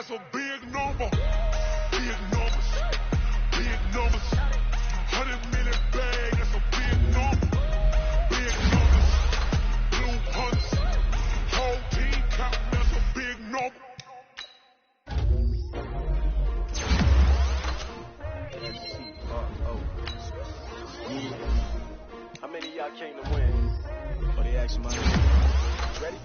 That's a big number. Big numbers. Big numbers. 100 million bag. That's a big number. Big numbers. Blue hunts. Whole team counting. That's a big number. How many of y'all came to win? Oh, they asked mine. Ready?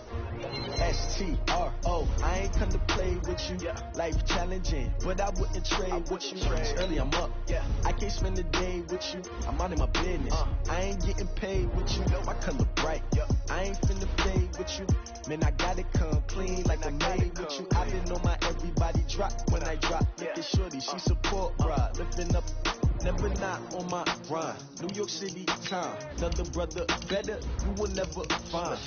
STRO, I ain't come to play with you. Life challenging, but I wouldn't trade with you. Early I'm up, I can't spend the day with you. I'm out of my business. I ain't getting paid with you. My color bright. I ain't finna fade with you. Man, I gotta come clean like I made with you. I been on my everybody drop when I drop. Look at shorty, she support, bruh. Lifting up. Never not on my grind. New York City time. Another brother better, you will never find.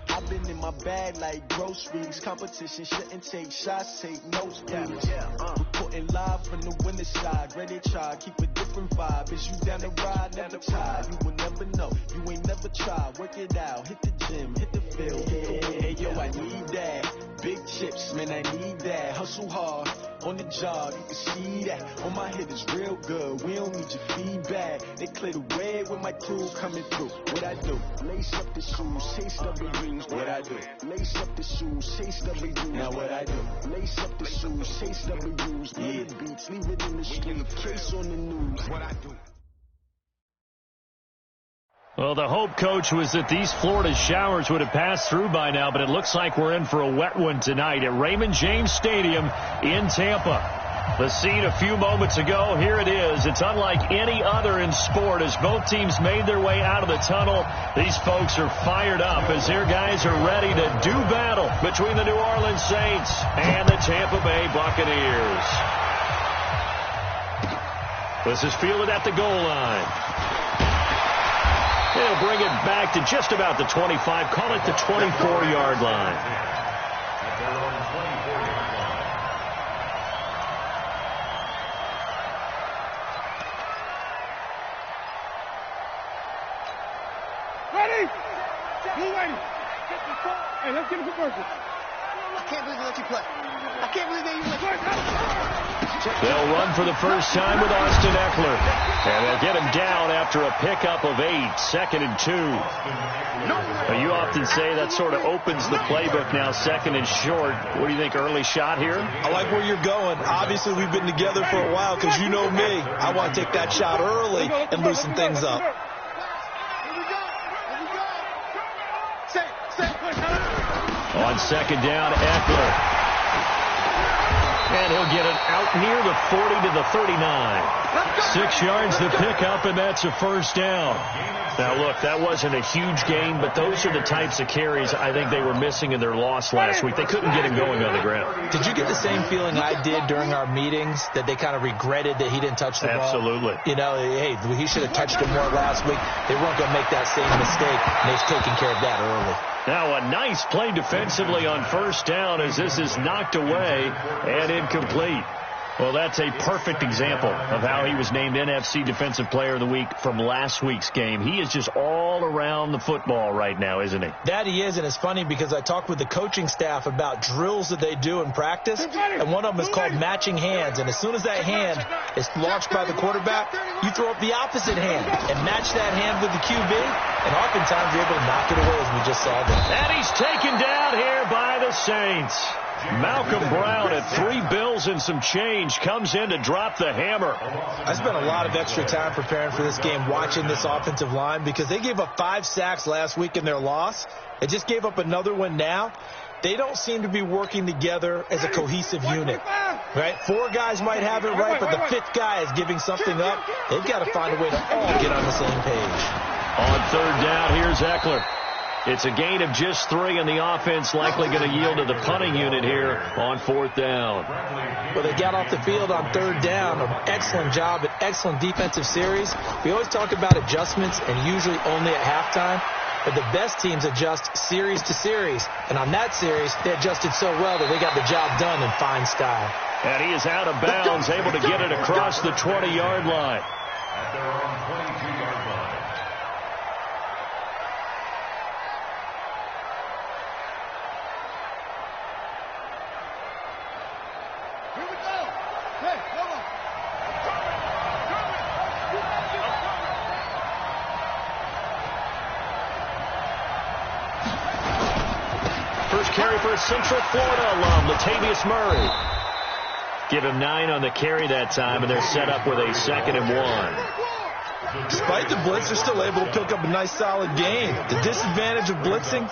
I've been in my bag like groceries. Competition shouldn't take shots, take notes, please. Reporting live from the winter side. Ready to try, keep a different vibe. Is you down the ride, never tired. You will never know, you ain't never tried. Work it out, hit the gym, hit the field. Hey, yo, I need that. Big chips, man, I need that. Hustle hard, on the job, you can see that. On my head is real good, we don't need your feedback. They clear the way with my crew coming through. What I do? Lace up the shoes, chase W's. What I do? Lace up the shoes, chase W's. Now what I do? Lace up the shoes, chase W's. Yeah, beats, leave it in the street, case on the news. What I do? Well, the hope, Coach, was that these Florida showers would have passed through by now, but it looks like we're in for a wet one tonight at Raymond James Stadium in Tampa. The scene a few moments ago, here it is. It's unlike any other in sport as both teams made their way out of the tunnel. These folks are fired up as their guys are ready to do battle between the New Orleans Saints and the Tampa Bay Buccaneers. This is fielded at the goal line. They'll bring it back to just about the 25, call it the 24-yard line. Ready? Who ready? Hey, let's get a conversion. I can't believe they let you play. I can't believe they let you play. They'll run for the first time with Austin Eckler. And they'll get him down after a pickup of 8, 2nd and 2. Now, you often say that sort of opens the playbook now, 2nd and short. What do you think, early shot here? I like where you're going. Obviously, we've been together for a while because you know me. I want to take that shot early and loosen things up. On 2nd down, Eckler. And he'll get it out near the 40 to the 39. 6 yards the pickup, and that's a first down. Now, look, that wasn't a huge gain, but those are the types of carries I think they were missing in their loss last week. They couldn't get him going on the ground. Did you get the same feeling I did during our meetings, that they kind of regretted that he didn't touch the ball? Absolutely. You know, hey, he should have touched it more last week. They weren't going to make that same mistake, and they've taken care of that early. Now a nice play defensively on first down as this is knocked away and incomplete. Well, that's a perfect example of how he was named NFC Defensive Player of the Week from last week's game. He is just all around the football right now, isn't he? That he is, and it's funny because I talked with the coaching staff about drills that they do in practice, and one of them is called matching hands. And as soon as that hand is launched by the quarterback, you throw up the opposite hand and match that hand with the QB, and oftentimes you're able to knock it away, as we just saw there. And he's taken down here by the Saints. Malcolm Brown at 3 bills and some change comes in to drop the hammer. I spent a lot of extra time preparing for this game, watching this offensive line, because they gave up 5 sacks last week in their loss. They just gave up another one now. They don't seem to be working together as a cohesive unit, right? 4 guys might have it right, but the 5th guy is giving something up. They've got to find a way to all get on the same page. On 3rd down, here's Eckler. It's a gain of just 3, and the offense likely going to yield to the punting unit here on 4th down. Well, they got off the field on 3rd down. An excellent job, an excellent defensive series. We always talk about adjustments, and usually only at halftime. But the best teams adjust series to series. And on that series, they adjusted so well that they got the job done in fine style. And he is out of bounds, able to get it across the 20-yard line. At their own 22-yard line. First carry for a Central Florida alum, Latavius Murray. Give him 9 on the carry that time, and they're set up with a 2nd and 1. Despite the blitz, they're still able to pick up a nice, solid gain. The disadvantage of blitzing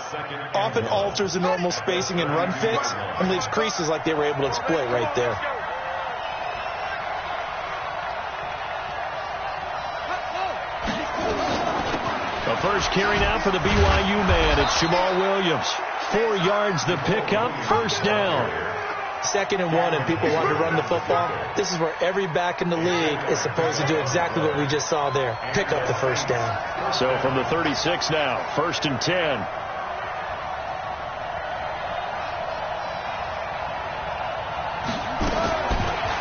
often alters the normal spacing and run fits and leaves creases like they were able to exploit right there. The first carry now for the BYU man. It's Jamal Williams. 4 yards the pickup, first down. 2nd and 1, and people want to run the football. This is where every back in the league is supposed to do exactly what we just saw there. Pick up the first down. So from the 36 now, 1st and 10.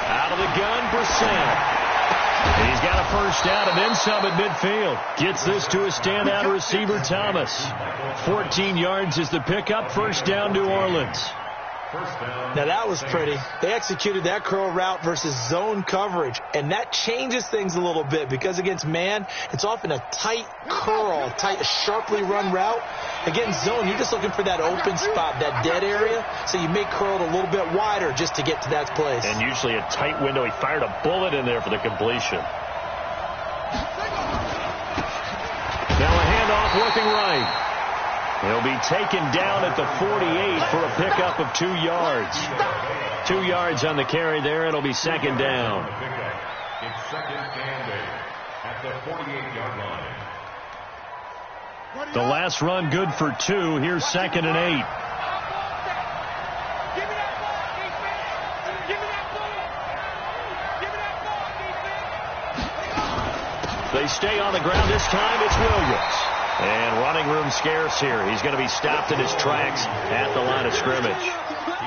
Out of the gun, Brissett. He's got a first down and then some at midfield. Gets this to a standout receiver, Thomas. 14 yards is the pickup, first down, New Orleans. Now that was pretty. They executed that curl route versus zone coverage, and that changes things a little bit because against man, it's often a tight curl, sharply run route. Against zone, you're just looking for that open spot, that dead area, so you make curl a little bit wider just to get to that place. And usually a tight window. He fired a bullet in there for the completion. Now a handoff working right. He'll be taken down at the 48 for a pickup of 2 yards. 2 yards on the carry there. It'll be 2nd down. It's 2nd and 8 at the 48-yard line. The last run good for 2. Here's 2nd and 8. They stay on the ground. This time it's Williams. And running room scarce here. He's going to be stopped in his tracks at the line of scrimmage.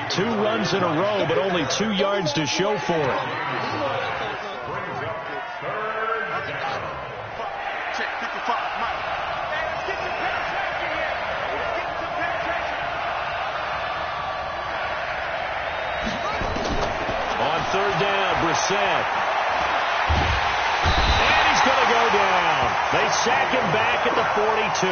2 runs in a row, but only 2 yards to show for it. On 3rd down, Brissett. Going to go down. They sack him back at the 42.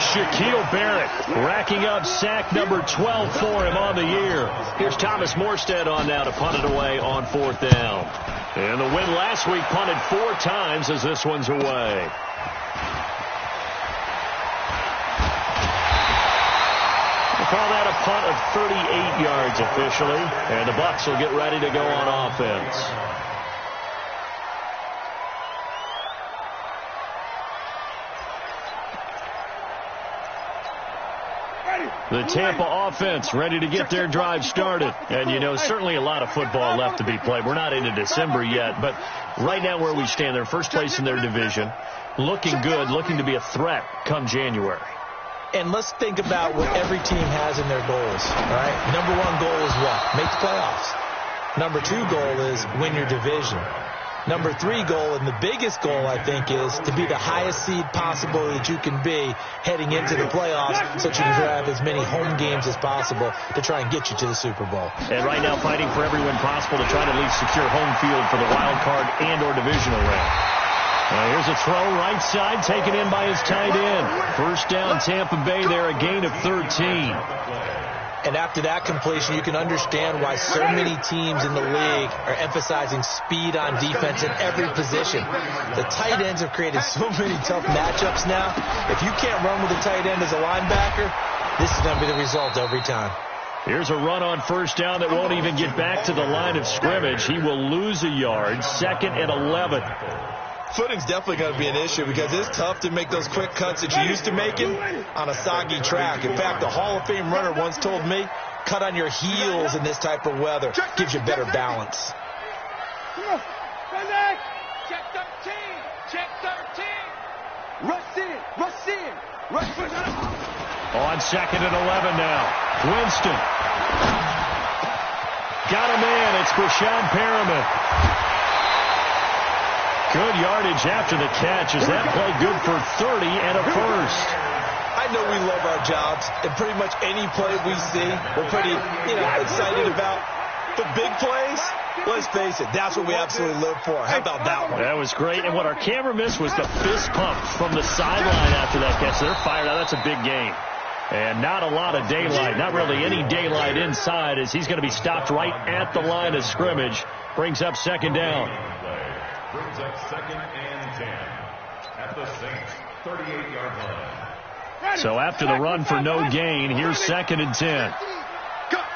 Shaquille Barrett racking up sack number 12 for him on the year. Here's Thomas Morstead on now to punt it away on 4th down. And the win last week punted 4 times as this one's away. We'll call that a punt of 38 yards officially. And the Bucs will get ready to go on offense. The Tampa offense ready to get their drive started. And, you know, certainly a lot of football left to be played. We're not into December yet, but right now where we stand, they're first place in their division, looking good, looking to be a threat come January. And let's think about what every team has in their goals, all right? Number 1 goal is what? Make the playoffs. Number 2 goal is win your division. Number 3 goal, and the biggest goal, I think, is to be the highest seed possible that you can be heading into the playoffs so that you can have as many home games as possible to try and get you to the Super Bowl. And right now fighting for every win possible to try to at least secure home field for the wild card and or divisional round. Here's a throw right side taken in by his tight end. First down Tampa Bay there, a gain of 13. And after that completion, you can understand why so many teams in the league are emphasizing speed on defense in every position. The tight ends have created so many tough matchups now. If you can't run with a tight end as a linebacker, this is going to be the result every time. Here's a run on first down that won't even get back to the line of scrimmage. He will lose a yard, 2nd and 11. Footing's definitely going to be an issue because it's tough to make those quick cuts that you're used to making on a soggy track. In fact, the Hall of Fame runner once told me, cut on your heels in this type of weather. Gives you better balance. Check 13. Check 13. Rush in. Rush in. Rush in. On 2nd and 11 now. Winston. Got a man. It's Brashad Perriman. Good yardage after the catch. Is that play good for 30 and a first? I know we love our jobs, and pretty much any play we see, we're pretty, excited about. The big plays, let's face it, that's what we absolutely live for. How about that one? That was great. And what our camera missed was the fist pump from the sideline after that catch. They're fired out. That's a big game. And not a lot of daylight, not really any daylight inside, as he's going to be stopped right at the line of scrimmage. Brings up second down. Brings up 2nd and 10 at the Saints 38-yard line. So after the run for no gain, here's 2nd and 10. Cut.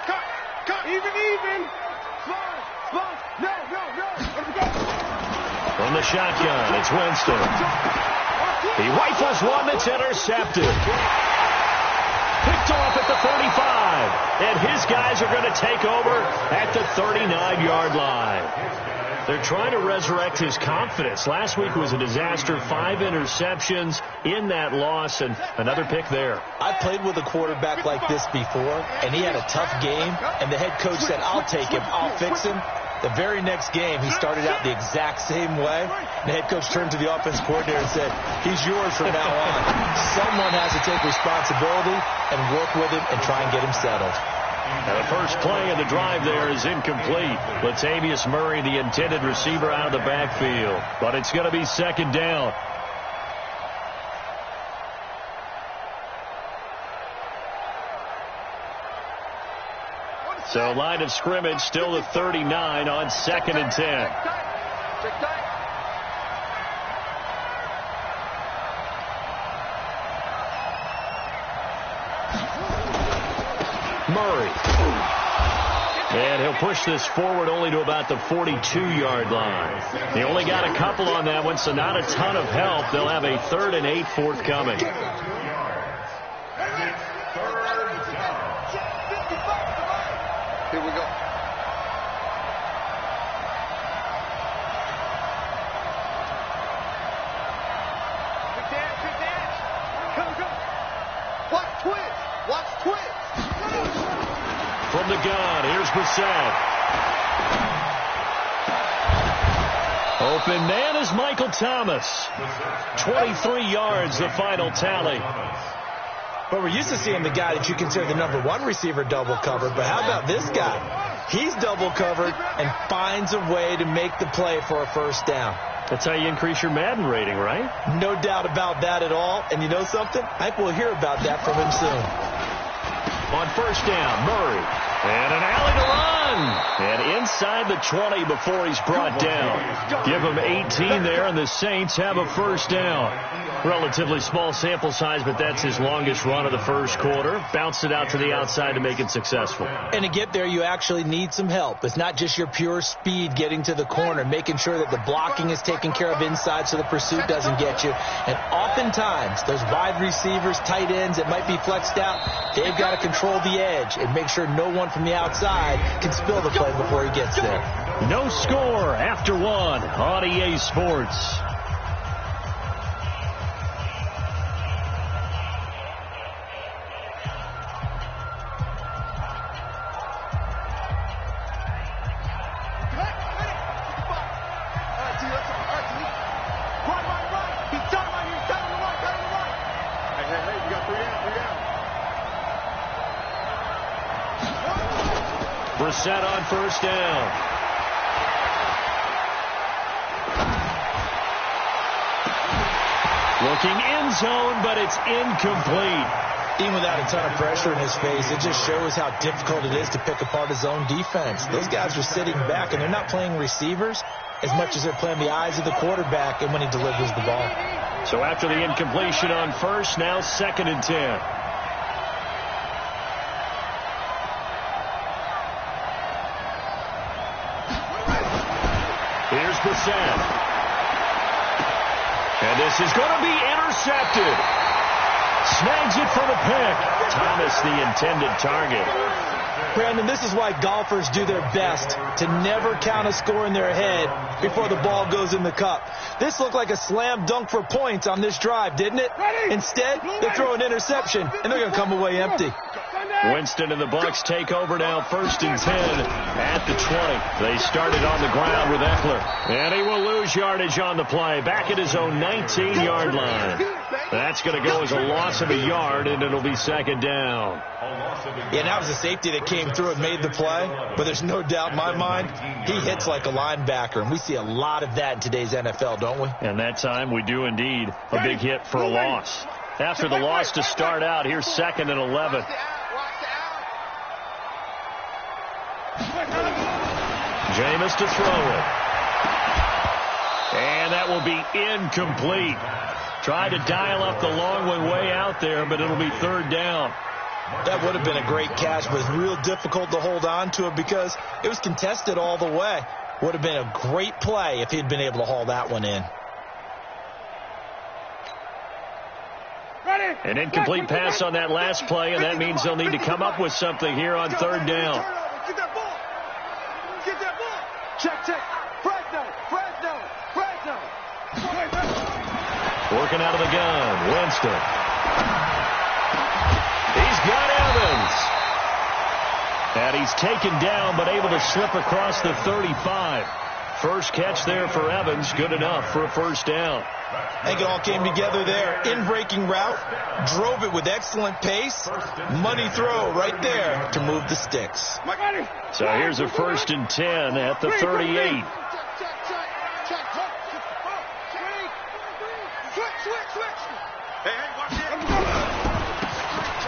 Even. Slide. No. From the shotgun, it's Winston. He rifles one that's intercepted. Picked off at the 35. And his guys are going to take over at the 39-yard line. They're trying to resurrect his confidence. Last week was a disaster. 5 interceptions in that loss, and another pick there. I played with a quarterback like this before, and he had a tough game, and the head coach said, I'll take him, I'll fix him. The very next game, he started out the exact same way. The head coach turned to the offense coordinator and said, he's yours from now on. Someone has to take responsibility and work with him and try and get him settled. Now the first play of the drive there is incomplete. Latavius Murray, the intended receiver, out of the backfield. But it's going to be 2nd down. So line of scrimmage still the 39 on 2nd and 10. Murray. And he'll push this forward only to about the 42-yard line. He only got a couple on that one, so not a ton of help. They'll have a 3rd and 8 forthcoming. Here we go. Good dash. Go. Watch twist. From the gun, here's Brissett. Open man is Michael Thomas. 23 yards, the final tally. But we're used to seeing the guy that you consider the #1 receiver double covered. But how about this guy? He's double covered and finds a way to make the play for a first down. That's how you increase your Madden rating, right? No doubt about that at all. And you know something? I think we'll hear about that from him soon. On first down, Murray. And an alley to run. And inside the 20 before he's brought down. Give him 18 there, and the Saints have a first down. Relatively small sample size, but that's his longest run of the first quarter. Bounced it out to the outside to make it successful. And to get there, you actually need some help. It's not just your pure speed getting to the corner, making sure that the blocking is taken care of inside so the pursuit doesn't get you. And oftentimes, those wide receivers, tight ends that might be flexed out, they've got to control the edge and make sure no one from the outside can spill the play before he gets there. No score after 1 on EA Sports. Brissett on first down. Looking end zone, but it's incomplete. Even without a ton of pressure in his face, it just shows how difficult it is to pick apart his own defense. Those guys are sitting back, and they're not playing receivers as much as they're playing the eyes of the quarterback and when he delivers the ball. So after the incompletion on first, now 2nd and 10. Here's Brissett. And this is going to be intercepted. Snags it for the pick. Thomas, the intended target. Brandon, this is why golfers do their best to never count a score in their head before the ball goes in the cup. This looked like a slam dunk for points on this drive, didn't it? Instead, they throw an interception, and they're going to come away empty. Winston and the Bucs take over now, 1st and 10 at the 20. They started on the ground with Eckler. And he will lose yardage on the play, back at his own 19-yard line. That's going to go as a loss of a yard, and it'll be second down. Yeah, that was a safety that came through and made the play, but there's no doubt in my mind he hits like a linebacker, and we see a lot of that in today's NFL, don't we? And that time we do indeed. A big hit for a loss. After the loss to start out, here's 2nd and 11. Jameis to throw it. And that will be incomplete. Tried to dial up the long one way out there, but it'll be 3rd down. That would have been a great catch, but it's real difficult to hold on to it because it was contested all the way. Would have been a great play if he'd been able to haul that one in. An incomplete pass on that last play, and that means they'll need to come up with something here on 3rd down. Get that ball. Get that ball. Check. Fresno. Working out of the gun, Winston. He's got Evans. And he's taken down, but able to slip across the 35. First catch there for Evans, good enough for a 1st down. I think it all came together there. In-breaking route, drove it with excellent pace. Money throw right there to move the sticks. So here's a 1st and 10 at the 38.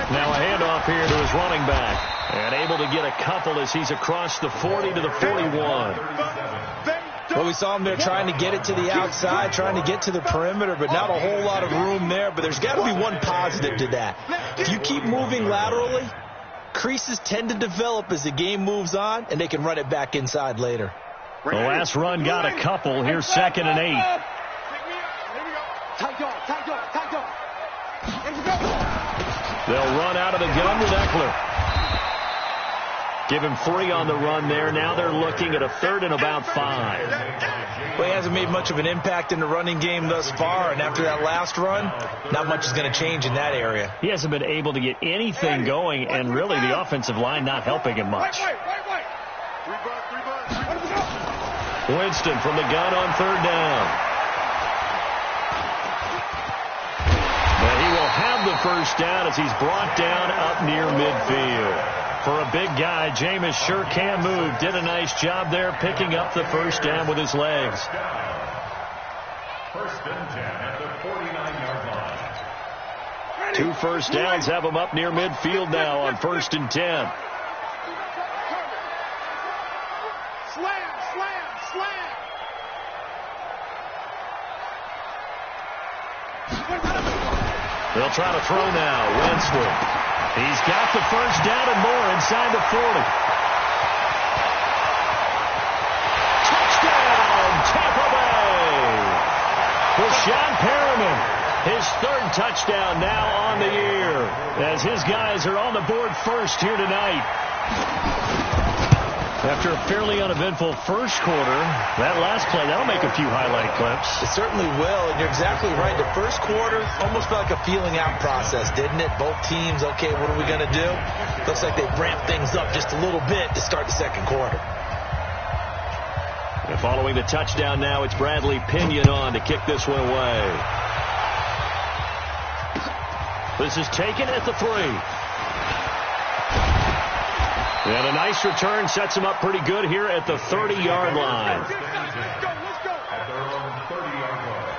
Now a handoff here to his running back. And able to get a couple as he's across the 40 to the 41. Well, we saw him there trying to get it to the outside, trying to get to the perimeter, but not a whole lot of room there. But there's got to be one positive to that. If you keep moving laterally, creases tend to develop as the game moves on, and they can run it back inside later. The last run got a couple. Here's 2nd and 8. They'll run out of the gun with Eckler. Give him 3 on the run there. Now they're looking at a 3rd and about 5. Well, he hasn't made much of an impact in the running game thus far, and after that last run, not much is going to change in that area. He hasn't been able to get anything going, and really the offensive line not helping him much. Winston from the gun on 3rd down. And he will have the 1st down as he's brought down up near midfield. For a big guy, Jameis sure can move. Did a nice job there picking up the 1st down with his legs. 1st and 10 at the 49-yard line. 2 first downs have him up near midfield now on 1st and 10. They'll try to throw now. Winston. He's got the 1st down and more inside the 40. Touchdown, Tampa Bay. Rashawn Perriman, his 3rd touchdown now on the year as his guys are on the board first here tonight. After a fairly uneventful first quarter, that last play, that'll make a few highlight clips. It certainly will, and you're exactly right. The first quarter almost felt like a feeling out process, didn't it? Both teams, okay, what are we going to do? Looks like they ramped things up just a little bit to start the second quarter. And following the touchdown now, it's Bradley Pinion on to kick this one away. This is taken at the 3. And a nice return sets him up pretty good here at the 30-yard line. At their own 30-yard line.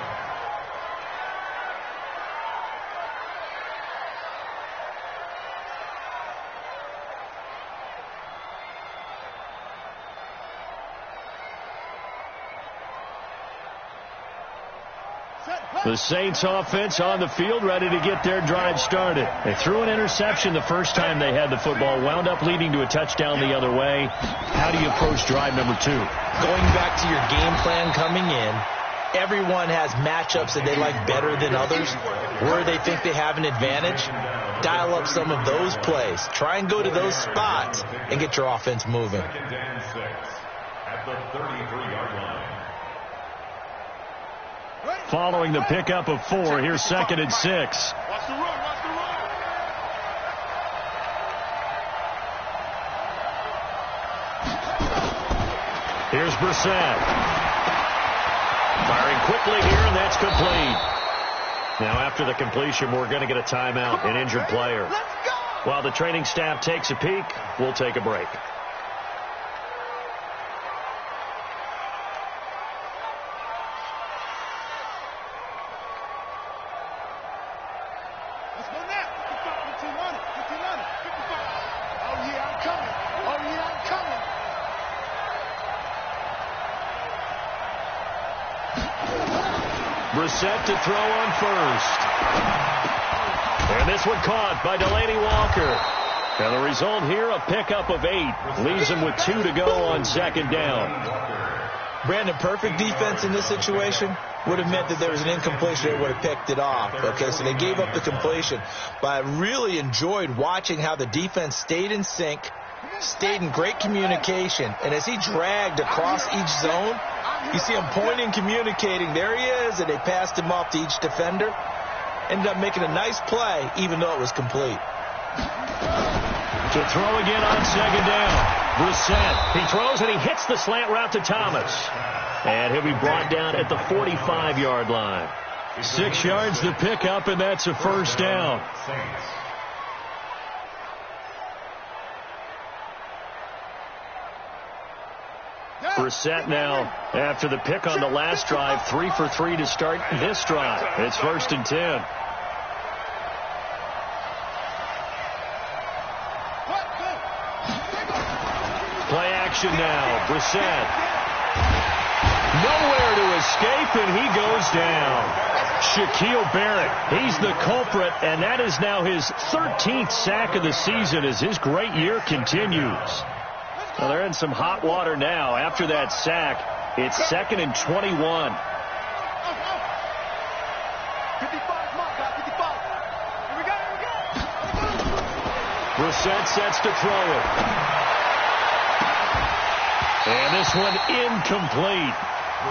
The Saints offense on the field, ready to get their drive started. They threw an interception the first time they had the football, wound up leading to a touchdown the other way. How do you approach drive number 2? Going back to your game plan coming in, everyone has matchups that they like better than others, where they think they have an advantage. Dial up some of those plays. Try and go to those spots and get your offense moving. 2nd and 6 at the 33-yard line. Following the pickup of 4, here's 2nd and 6. Watch the run, watch the run. Here's Brissett. Firing quickly here, and that's complete. Now, after the completion, we're going to get a timeout, an injured player. While the training staff takes a peek, we'll take a break. Let's go now. 15 on it. 15 on it. 55. Oh, yeah, I'm coming. Oh, yeah, I'm coming. Brissett to throw on first. And this one caught by Delaney Walker. And the result here, a pickup of 8. Leaves him with 2 to go on second down. Brandon, perfect defense in this situation would have meant that there was an incompletion. They would have picked it off. Okay, so they gave up the completion. But I really enjoyed watching how the defense stayed in sync, stayed in great communication. And as he dragged across each zone, you see him pointing, communicating. There he is, and they passed him off to each defender. Ended up making a nice play, even though it was complete. To throw again on second down. Brissett, he throws and he hits the slant route to Thomas. And he'll be brought down at the 45-yard line. 6 yards to pick up, and that's a first down. Brissett now, after the pick on the last drive, 3 for 3 to start this drive. It's 1st and 10. Play action now. Brissett. Nowhere to escape, and he goes down. Shaquille Barrett, he's the culprit, and that is now his 13th sack of the season as his great year continues. Well, they're in some hot water now. After that sack, it's 2nd and 21. 55, come on, guys, 55. Here we go, here we go. Brissett sets to throw it. And this one incomplete.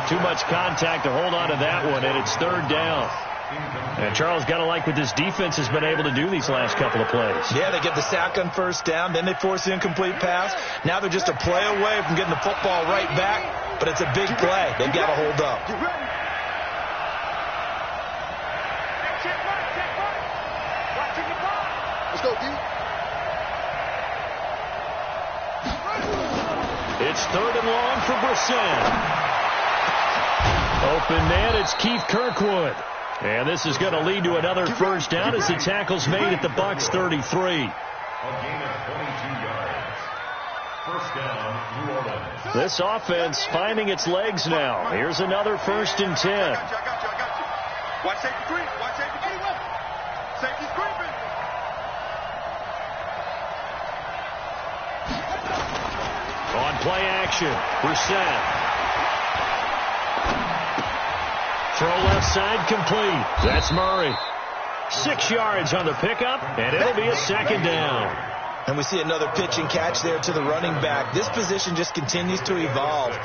Too much contact to hold on to that one, and it's 3rd down. And Charles, got to like what this defense has been able to do these last couple of plays. Yeah, they get the sack on first down, then they force the incomplete pass. Now they're just a play away from getting the football right back, but it's a big play. They've got to hold up. Get ready. Check right. Watching the ball. Let's go, D. It's 3rd and long for Brissett. Open man, it's Keith Kirkwood. And this is going to lead to another first down as the tackle's made at the Bucs 33. A gain of 22 yards. First down, New Orleans. This offense finding its legs now. Here's another 1st and 10. I got you. Watch safety creep. Watch safety creep. Safety's creeping. On play action, Brissett. Throw left side complete. That's Murray. 6 yards on the pickup, and it'll be a 2nd down. And we see another pitch and catch there to the running back. This position just continues to evolve.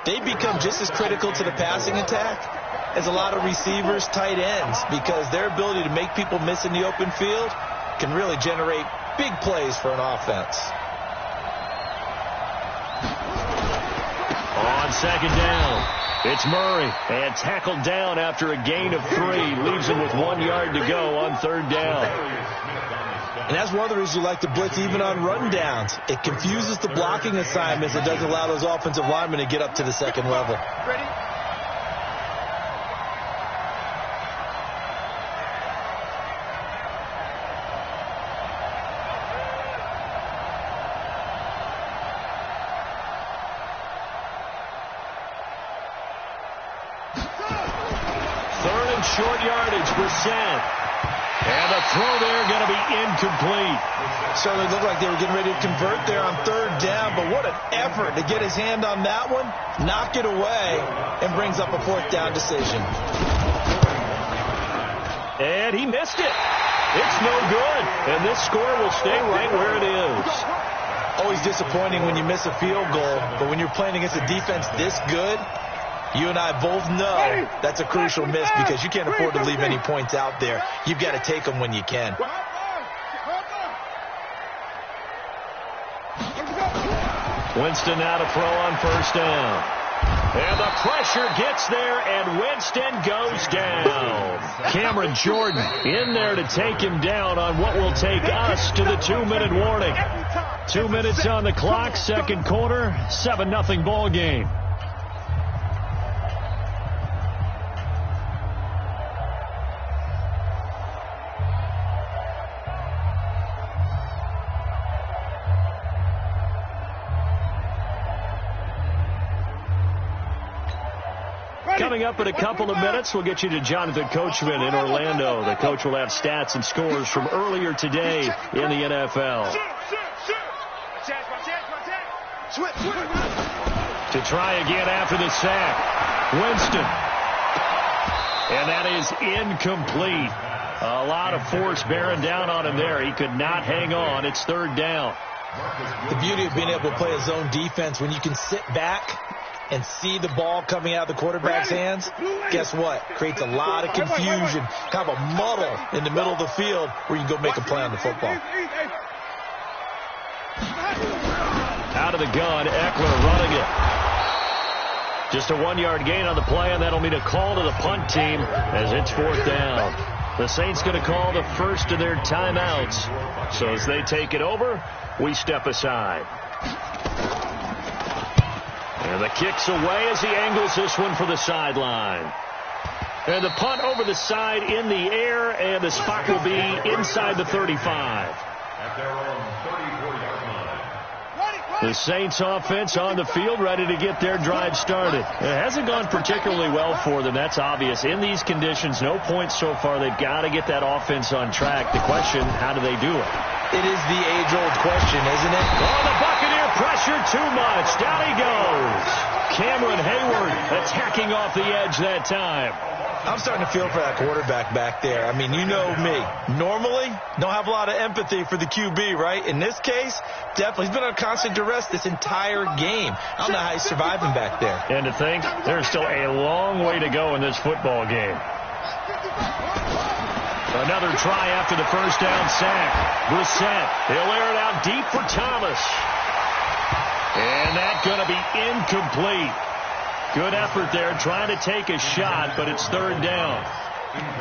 They become just as critical to the passing attack as a lot of receivers, tight ends, because their ability to make people miss in the open field can really generate big plays for an offense. On 2nd down, it's Murray, and tackled down after a gain of 3. Leaves him with 1 yard to go on 3rd down. And that's one of the reasons you like to blitz even on rundowns. It confuses the blocking assignments. It doesn't allow those offensive linemen to get up to the second level. Ready? Short yardage, Brissett. And the throw there going to be incomplete. Certainly looked like they were getting ready to convert there on 3rd down, but what an effort to get his hand on that one, knock it away, and brings up a 4th down decision. And he missed it. It's no good. And this score will stay right where it is. Always disappointing when you miss a field goal, but when you're playing against a defense this good, you and I both know that's a crucial miss because you can't afford to leave any points out there. You've got to take them when you can. Winston now to throw on 1st down. And the pressure gets there, and Winston goes down. Cameron Jordan in there to take him down on what will take us to the 2-minute warning. 2 minutes on the clock, second quarter, 7-0 ball game. Coming up in a couple of minutes, we'll get you to Jonathan Coachman in Orlando. The coach will have stats and scores from earlier today in the NFL. To try again after the sack, Winston. And that is incomplete. A lot of force bearing down on him there. He could not hang on. It's third down. The beauty of being able to play a zone defense, when you can sit back and see the ball coming out of the quarterback's hands, guess what? Creates a lot of confusion, kind of a muddle in the middle of the field where you can go make a play on the football. Out of the gun, Eckler running it. Just a 1-yard gain on the play, and that'll mean a call to the punt team as it's fourth down. The Saints going to call the first of their timeouts. So as they take it over, we step aside. And the kick's away as he angles this one for the sideline. And the punt over the side in the air, and the spot will be inside the 35. The Saints offense on the field, ready to get their drive started. It hasn't gone particularly well for them. That's obvious. In these conditions, no points so far. They've got to get that offense on track. The question, how do they do it? It is the age-old question, isn't it? Oh, the Buccaneer pressure too much. Down he goes. Cameron Hayward attacking off the edge that time. I'm starting to feel for that quarterback back there. I mean, you know me. Normally, don't have a lot of empathy for the QB, right? In this case, definitely. He's been on constant duress this entire game. I don't know how he's surviving back there. And to think, there's still a long way to go in this football game. Another try after the first down sack. Brissett, he'll air it out deep for Thomas. And that's going to be incomplete. Good effort there, trying to take a shot, but it's third down.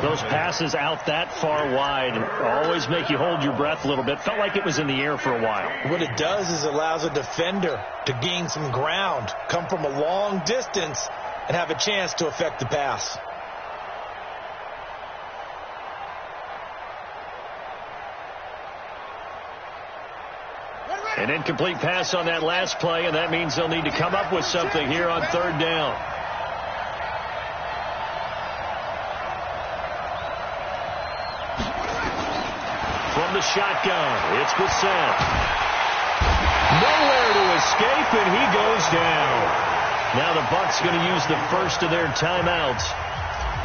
Those passes out that far wide always make you hold your breath a little bit. Felt like it was in the air for a while. What it does is it allows a defender to gain some ground, come from a long distance, and have a chance to affect the pass. An incomplete pass on that last play, and that means they'll need to come up with something here on third down. From the shotgun, it's Brissett. Nowhere to escape, and he goes down. Now the Bucs going to use the first of their timeouts.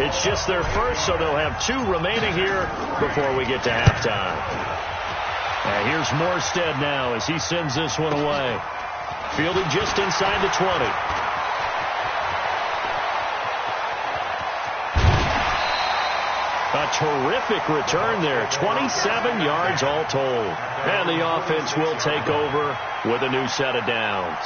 It's just their first, so they'll have 2 remaining here before we get to halftime. Here's Morstead now as he sends this one away. Fielded just inside the 20. A terrific return there. 27 yards all told. And the offense will take over with a new set of downs.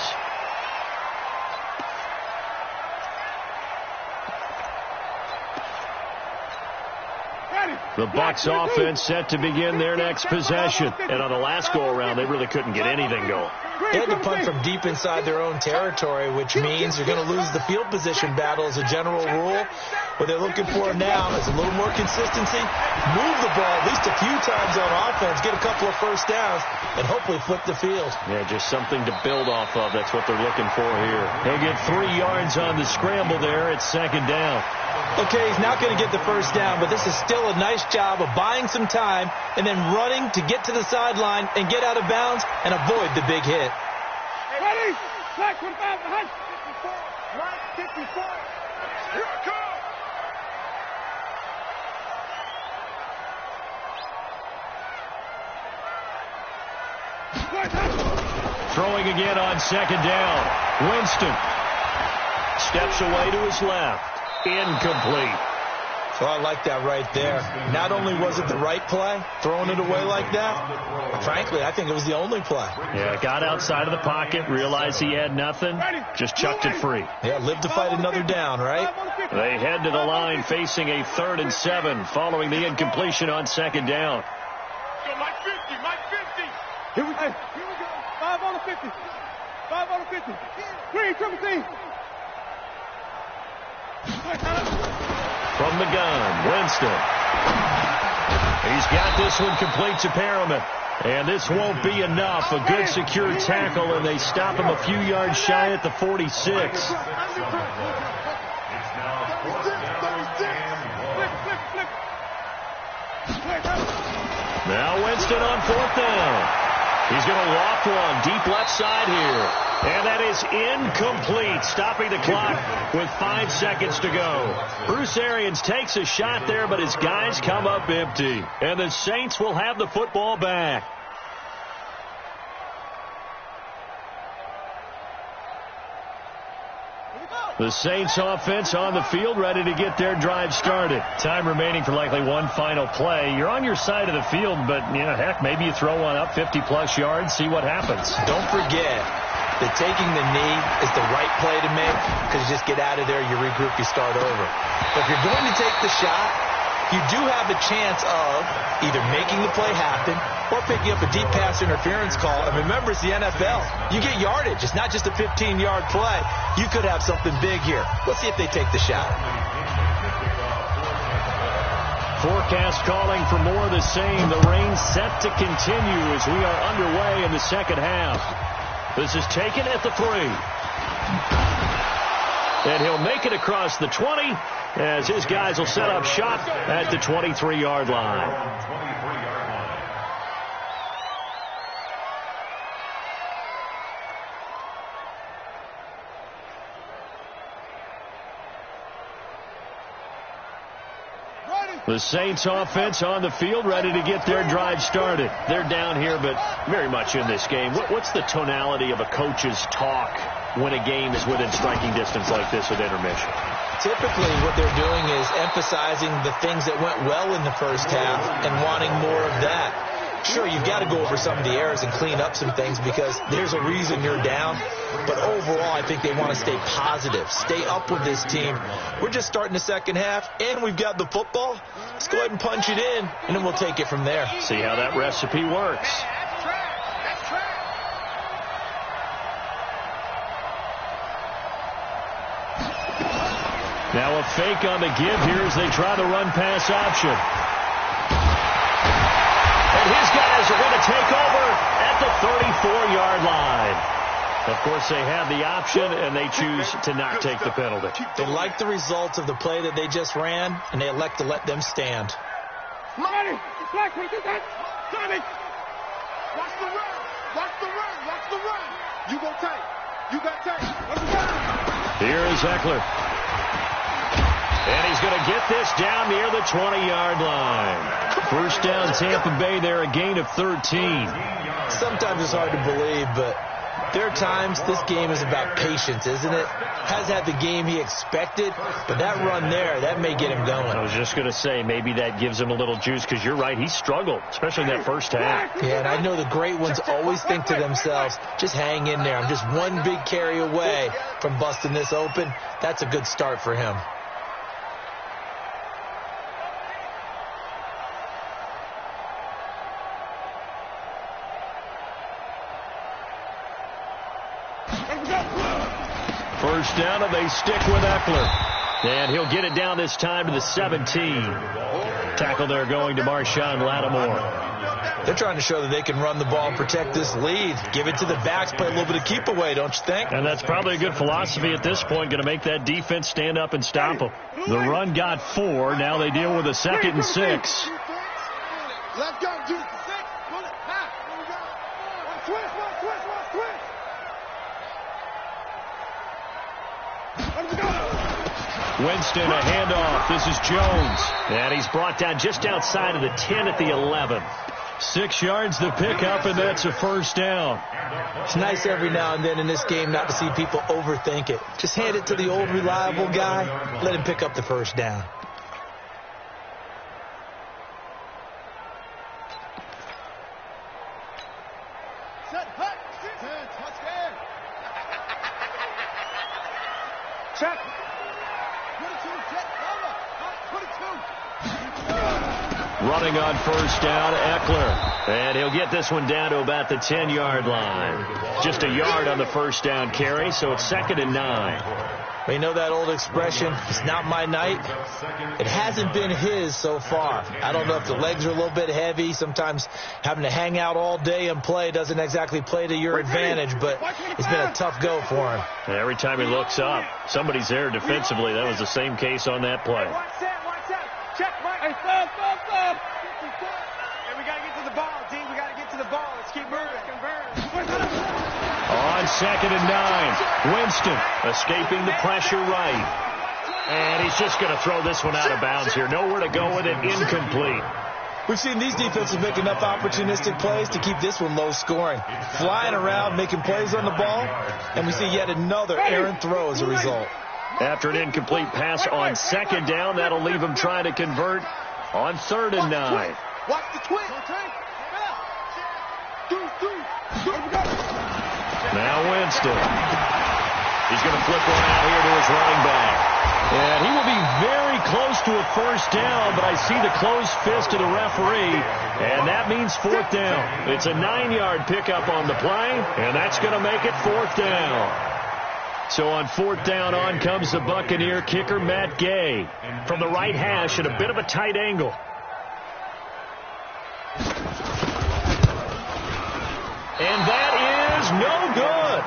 The Bucs offense set to begin their next possession. And on the last go-around, they really couldn't get anything going. They had to punt from deep inside their own territory, which means you're going to lose the field position battle as a general rule. What they're looking for now is a little more consistency, move the ball at least a few times on offense, get a couple of first downs, and hopefully flip the field. Yeah, just something to build off of. That's what they're looking for here. They get 3 yards on the scramble there. It's second down. Okay, he's not going to get the first down, but this is still a nice job of buying some time and then running to get to the sideline and get out of bounds and avoid the big hit. Ready? Black 45 behind. 54. Here I come. Throwing again on second down. Winston steps away to his left. Incomplete. Well, I like that right there. Not only was it the right play, throwing it away like that, but frankly, I think it was the only play. Yeah, got outside of the pocket, realized he had nothing, just chucked it free. Yeah, live to fight another down, right? They head to the line facing a 3rd and 7 following the incompletion on 2nd down. Yo, Mike 50, Mike 50. Here we go. 5 on the 50. 5 on the 50. Green, triple team. From the gun, Winston. He's got this one complete to Perriman. And this won't be enough. A good secure tackle, and they stop him a few yards shy at the 46. Now Winston on 4th down. He's going to walk one deep left side here. And that is incomplete, stopping the clock with 5 seconds to go. Bruce Arians takes a shot there, but his guys come up empty. And the Saints will have the football back. The Saints offense on the field, ready to get their drive started. Time remaining for likely one final play. You're on your side of the field, but, heck, maybe you throw one up 50-plus yards, see what happens. Don't forget that taking the knee is the right play to make, because you just get out of there, you regroup, you start over. But if you're going to take the shot, you do have a chance of either making the play happen or picking up a deep pass interference call. And remember, it's the NFL. You get yardage. It's not just a 15-yard play. You could have something big here. Let's see if they take the shot. Forecast calling for more of the same. The rain set to continue as we are underway in the second half. This is taken at the 3. And he'll make it across the 20 as his guys will set up shop at the 23-yard line. The Saints offense on the field, ready to get their drive started. They're down here, but very much in this game. What's the tonality of a coach's talk when a game is within striking distance like this with intermission? Typically, what they're doing is emphasizing the things that went well in the first half and wanting more of that. Sure, you've got to go over some of the errors and clean up some things because there's a reason you're down. But overall, I think they want to stay positive, stay up with this team. We're just starting the second half, and we've got the football. Let's go ahead and punch it in, and then we'll take it from there. See how that recipe works. Now a fake on the give here as they try the run-pass option. And his guys are going to take over at the 34-yard line. Of course, they have the option, and they choose to not take the penalty. They like the results of the play that they just ran, and they elect to let them stand. Money! Black, what is that? Johnny! Watch the run! Watch the run! Watch the run! You go tight. You got tight. Here is Eckler. And he's going to get this down near the 20-yard line. First down, Tampa Bay there, a gain of 13. Sometimes it's hard to believe, but there are times this game is about patience, isn't it? Has had the game he expected, but that run there, that may get him going. I was just going to say, maybe that gives him a little juice, because you're right, he struggled, especially in that first half. Yeah, and I know the great ones always think to themselves, just hang in there. I'm just one big carry away from busting this open. That's a good start for him. First down, and they stick with Eckler. And he'll get it down this time to the 17. Tackle there going to Marshawn Lattimore. They're trying to show that they can run the ball and protect this lead. Give it to the backs, play a little bit of keep away, don't you think? And that's probably a good philosophy at this point, going to make that defense stand up and stop them. The run got 4. Now they deal with a 2nd and 6. Let's go, Duke. 6. Pull it. High. Here we go. One twist. Winston, a handoff. This is Jones. And he's brought down just outside of the 10 at the 11. 6 yards to pick up, and that's a first down. It's nice every now and then in this game not to see people overthink it. Just hand it to the old reliable guy. Let him pick up the first down. Check. Running on first down, Eckler. And he'll get this one down to about the 10-yard line. Just a yard on the first down carry, so it's 2nd and 9. Well, you know that old expression, it's not my night. It hasn't been his so far. I don't know if the legs are a little bit heavy. Sometimes having to hang out all day and play doesn't exactly play to your advantage, but it's been a tough go for him. And every time he looks up, somebody's there defensively. That was the same case on that play. Watch that. Check, Mike. Hey, stop. Hey, we got to get to the ball, D. We got to get to the ball. Let's keep moving. On 2nd and 9, Winston escaping the pressure right. And he's just going to throw this one out of bounds here. Nowhere to go with it. Incomplete. We've seen these defenses make enough opportunistic plays to keep this one low scoring. Flying around, making plays on the ball, and we see yet another errant throw as a result. After an incomplete pass on 2nd down, that'll leave him trying to convert on 3rd and 9. Watch the twin. Now Winston. He's going to flip one out here to his running back. And he will be very close to a first down, but I see the closed fist of the referee, and that means 4th down. It's a 9-yard pickup on the play, and that's going to make it 4th down. So on 4th down, on comes the Buccaneer kicker, Matt Gay, from the right hash at a bit of a tight angle. And that is no good.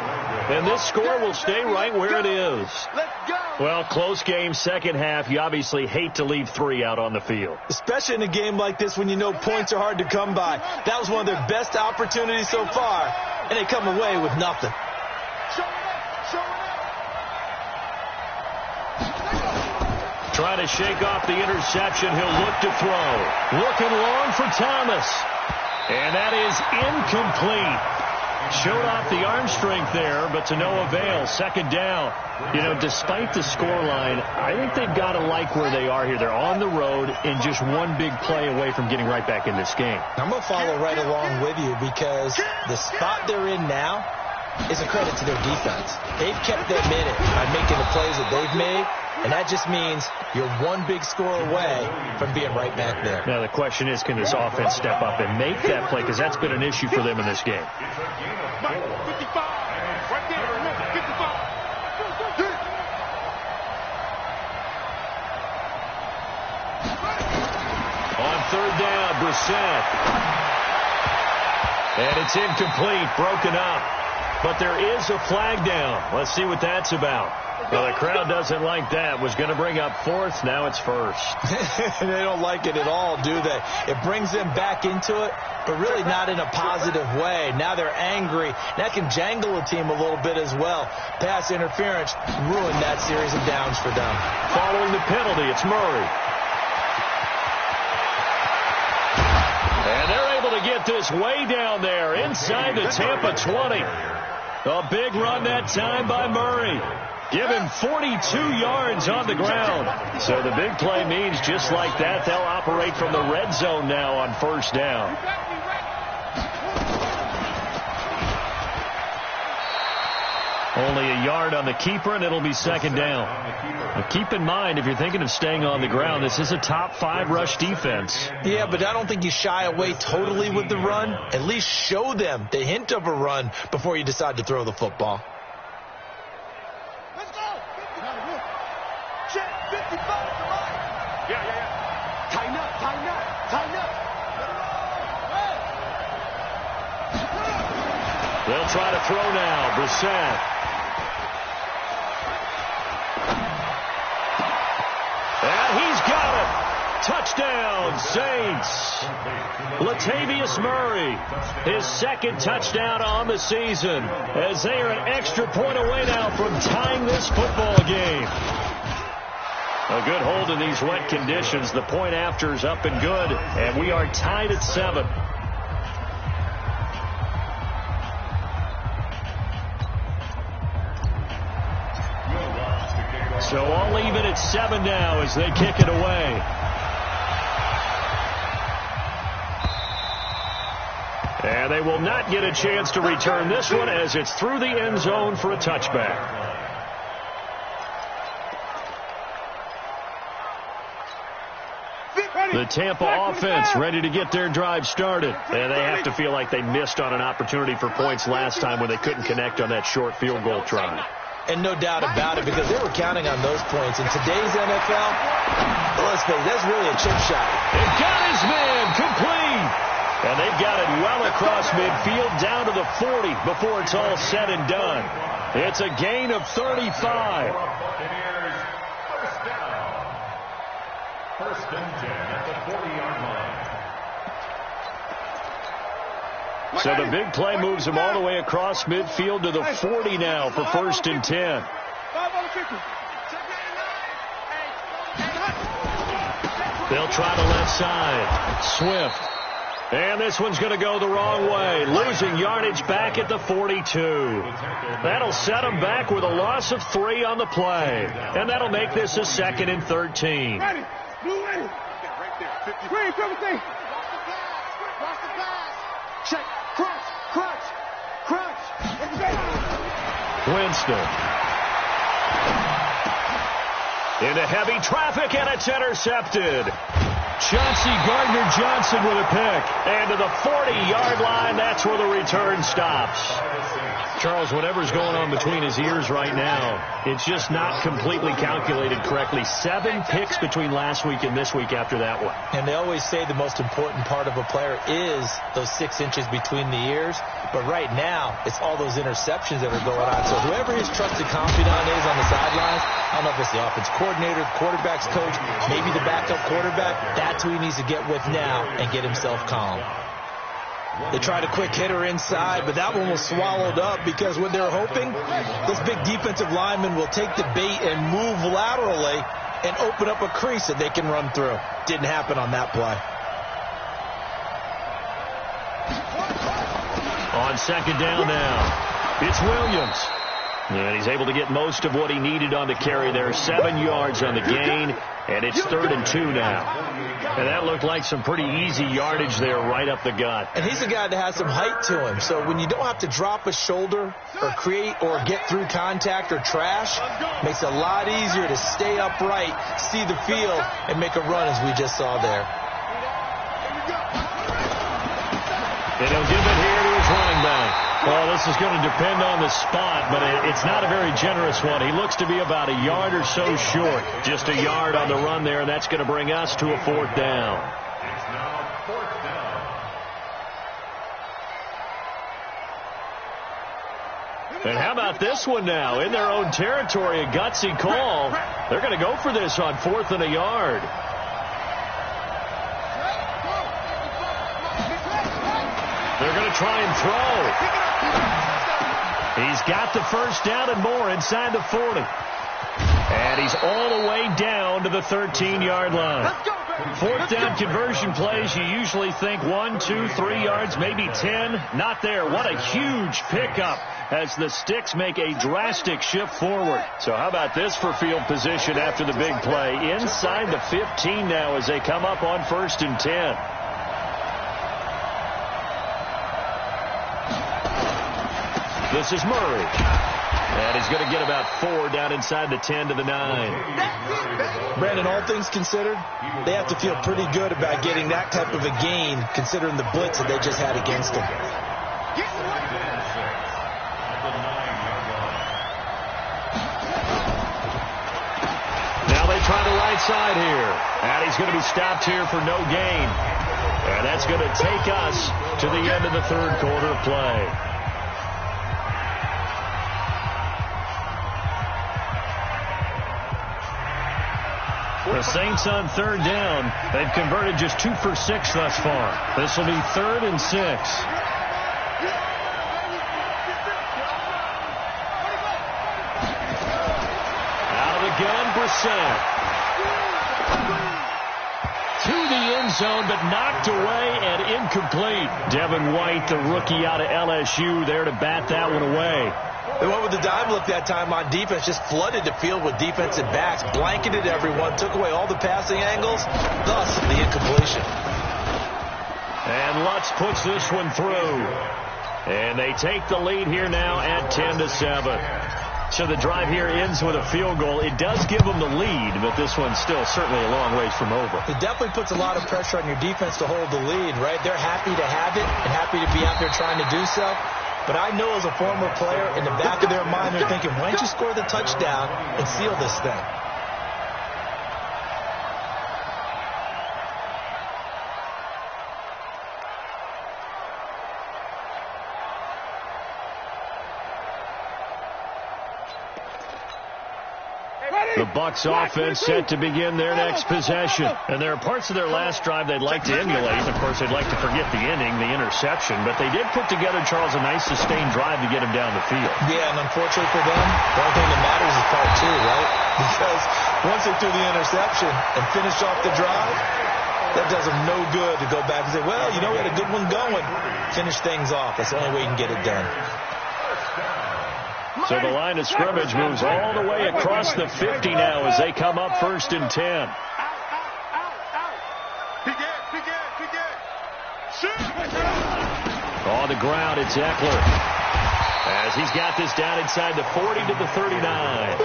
And this score will stay right where it is. Let's go. Well, close game, second half. You obviously hate to leave 3 out on the field. Especially in a game like this when you know points are hard to come by. That was one of their best opportunities so far, and they come away with nothing. Trying to shake off the interception. He'll look to throw. Looking long for Thomas. And that is incomplete. Showed off the arm strength there, but to no avail. 2nd down. You know, despite the scoreline, I think they've got to like where they are here. They're on the road and just one big play away from getting right back in this game. I'm going to follow right along with you because the spot they're in now is a credit to their defense. They've kept them in it by making the plays that they've made, and that just means you're one big score away from being right back there. Now the question is, can this offense step up and make that play? Because that's been an issue for them in this game. 55. Right there. 55. On 3rd down, Brissett. And it's incomplete, broken up. But there is a flag down. Let's see what that's about. Well, the crowd doesn't like that. Was going to bring up 4th. Now it's 1st. They don't like it at all, do they? It brings them back into it, but really not in a positive way. Now they're angry. That can jangle a team a little bit as well. Pass interference ruined that series of downs for them. Following the penalty, it's Murray. And they're able to get this way down there inside the Tampa 20. A big run that time by Murray. Give him 42 yards on the ground. So the big play means just like that, they'll operate from the red zone now on 1st down. Only a yard on the keeper, and it'll be 2nd down. Now keep in mind, if you're thinking of staying on the ground, this is a top 5 rush defense. Yeah, but I don't think you shy away totally with the run. At least show them the hint of a run before you decide to throw the football. Let's go. 55. Yeah. Tighten up. They'll try to throw now. Brissett. And he's got it. Touchdown, Saints. Latavius Murray, his 2nd touchdown on the season, as they are an extra point away now from tying this football game. A good hold in these wet conditions. The point after is up and good, and we are tied at 7. So all even at 7 now as they kick it away. And they will not get a chance to return this one as it's through the end zone for a touchback. The Tampa offense ready to get their drive started. And they have to feel like they missed on an opportunity for points last time when they couldn't connect on that short field goal try. And no doubt about it, because they were counting on those points. In today's NFL, let's face it, that's really a chip shot. They've got his man complete. And they've got it well across midfield down to the 40 before it's all said and done. It's a gain of 35. First and 10 at the 40-yard line. So the big play moves them all the way across midfield to the 40 now for first and 10. They'll try the left side. Swift. And this one's going to go the wrong way. Losing yardage back at the 42. That'll set them back with a loss of 3 on the play. And that'll make this a 2nd and 13. Ready. Blue ready. Green, come with me. Check. Crunch. Winston. Into heavy traffic, and it's intercepted. Chauncey Gardner-Johnson with a pick. And to the 40-yard line, that's where the return stops. Charles, whatever's going on between his ears right now, it's just not completely calculated correctly. 7 picks between last week and this week after that one. And they always say the most important part of a player is those 6 inches between the ears. But right now, it's all those interceptions that are going on. So whoever his trusted confidant is on the sidelines, I don't know if it's the offense coordinator, the quarterback's coach, maybe the backup quarterback, that's who he needs to get with now and get himself calm. They tried a quick hitter inside, but that one was swallowed up because what they're hoping, this big defensive lineman will take the bait and move laterally and open up a crease that they can run through. Didn't happen on that play. On second down now, it's Williams. And he's able to get most of what he needed on the carry there. 7 yards on the gain, and it's 3rd and 2 now. And that looked like some pretty easy yardage there right up the gut. And he's a guy that has some height to him. So when you don't have to drop a shoulder or create or get through contact or trash, makes it a lot easier to stay upright, see the field, and make a run as we just saw there. And he'll give it here to his running back. Well, this is going to depend on the spot, but it's not a very generous one. He looks to be about a yard or so short. Just a yard on the run there, and that's going to bring us to a 4th down. It's now 4th down. And how about this one now? In their own territory, a gutsy call. They're going to go for this on 4th and a yard. They're going to try and throw. He's got the first down and more inside the 40. And he's all the way down to the 13-yard line. 4th down conversion plays, you usually think 1, 2, 3 yards, maybe 10. Not there. What a huge pickup as the Sticks make a drastic shift forward. So how about this for field position after the big play? Inside the 15 now as they come up on 1st and 10. This is Murray. And he's going to get about 4 down inside the 10 to the 9. Brandon, all things considered, they have to feel pretty good about getting that type of a gain considering the blitz that they just had against them. Now they try the right side here. And he's going to be stopped here for no gain. And that's going to take us to the end of the 3rd quarter of play. The Saints on 3rd down. They've converted just 2 for 6 thus far. This will be 3rd and 6. Out of the gun, Brissett. To the end zone, but knocked away and incomplete. Devin White, the rookie out of LSU, there to bat that one away. They went with the dime look that time on defense, just flooded the field with defensive backs, blanketed everyone, took away all the passing angles, thus the incompletion. And Lutz puts this one through. And they take the lead here now at 10-7. So the drive here ends with a field goal. It does give them the lead, but this one's still certainly a long ways from over. It definitely puts a lot of pressure on your defense to hold the lead, right? They're happy to have it and happy to be out there trying to do so. But I know as a former player, in the back of their mind, they're thinking, why don't you score the touchdown and seal this thing? The Bucs offense set to begin their next possession. And there are parts of their last drive they'd like to emulate. Of course, they'd like to forget the inning, the interception. But they did put together, Charles, a nice sustained drive to get him down the field. Yeah, and unfortunately for them, the only thing that matters is part two, right? Because once they threw the interception and finished off the drive, that does them no good to go back and say, well, you know, we had a good one going. Finish things off. That's the only way you can get it done. So the line of scrimmage moves all the way across the 50 now as they come up 1st and 10. On the ground, it's Eckler. As he's got this down inside the 40 to the 39.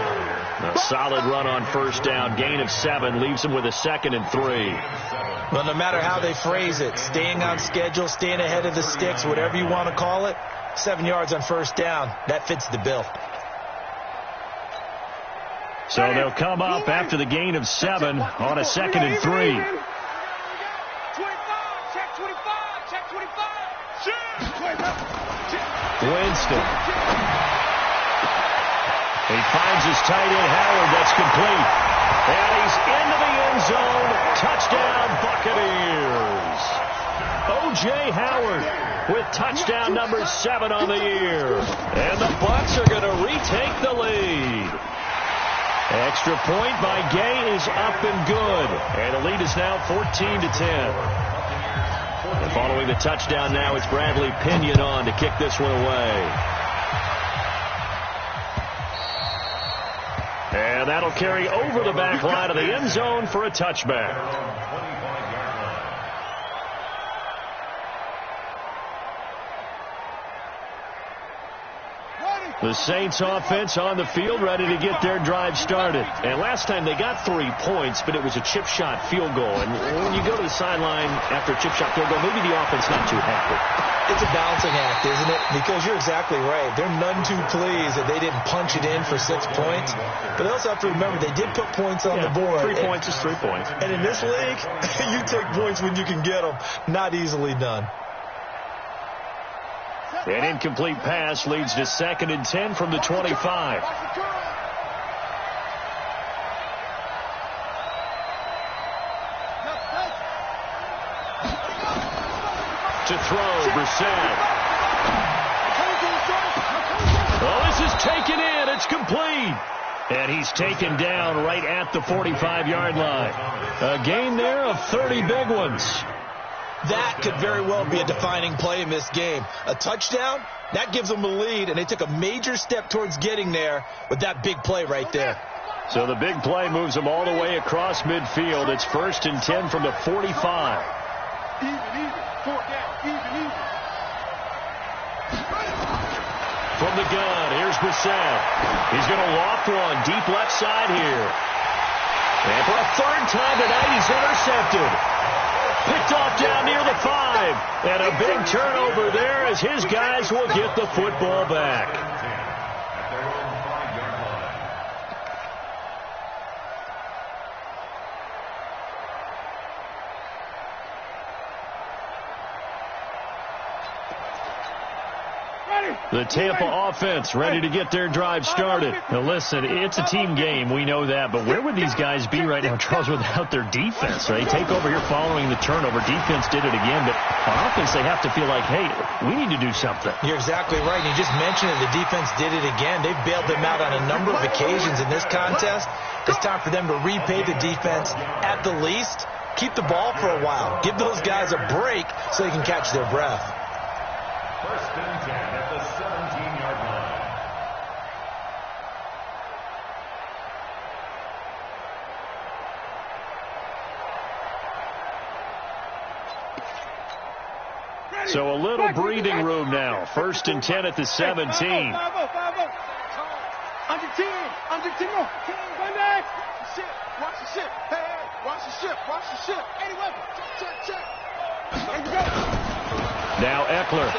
A solid run on 1st down. Gain of 7 leaves him with a 2nd and 3. Well, no matter how they phrase it, staying on schedule, staying ahead of the sticks, whatever you want to call it, 7 yards on 1st down. That fits the bill. So they'll come up after the gain of 7 on a 2nd and 3. 25, check 25, check 25. Winston. He finds his tight end, Howard. That's complete. And he's into the end zone. Touchdown, Buccaneers. O.J. Howard with touchdown number 7 on the year. And the Bucs are going to retake the lead. Extra point by Gay is up and good. And the lead is now 14 to 10. And following the touchdown now, it's Bradley Pinion on to kick this one away. And that'll carry over the back line of the end zone for a touchback. The Saints offense on the field ready to get their drive started. And last time they got 3 points, but it was a chip shot field goal. And when you go to the sideline after a chip shot field goal, maybe the offense not too happy. It's a balancing act, isn't it? Because you're exactly right. They're none too pleased that they didn't punch it in for 6 points. But they also have to remember they did put points on the board. 3 points is 3 points. And in this league, you take points when you can get them. Not easily done. An incomplete pass leads to 2nd and 10 from the 25. To throw, Brissett. Oh, this is taken in. It's complete. And he's taken down right at the 45-yard line. A gain there of 30 big ones. That could very well be a defining play in this game. A touchdown, that gives them the lead, and they took a major step towards getting there with that big play right there. So the big play moves them all the way across midfield. It's 1st and 10 from the 45. Even, 4 down, even. From the gun, here's Brissett. He's going to loft one deep left side here. And for a 3rd time tonight, he's intercepted. Picked off down near the 5. And a big turnover there as his guys will get the football back. The Tampa offense ready to get their drive started. Now listen, it's a team game. We know that. But where would these guys be right now, Charles, without their defense? They take over here following the turnover. Defense did it again. But on offense, they have to feel like, hey, we need to do something. You're exactly right. You just mentioned it. The defense did it again. They've bailed them out on a number of occasions in this contest. It's time for them to repay the defense at the least. Keep the ball for a while. Give those guys a break so they can catch their breath. 1st and 10 at the 17-yard line. So a little breathing room now. 1st and 10 at the 17. 10. Under 10. Sunday. Ship. Watch the ship. Hey, hey. Watch the ship. Watch the ship. Anyway, check. Now Eckler.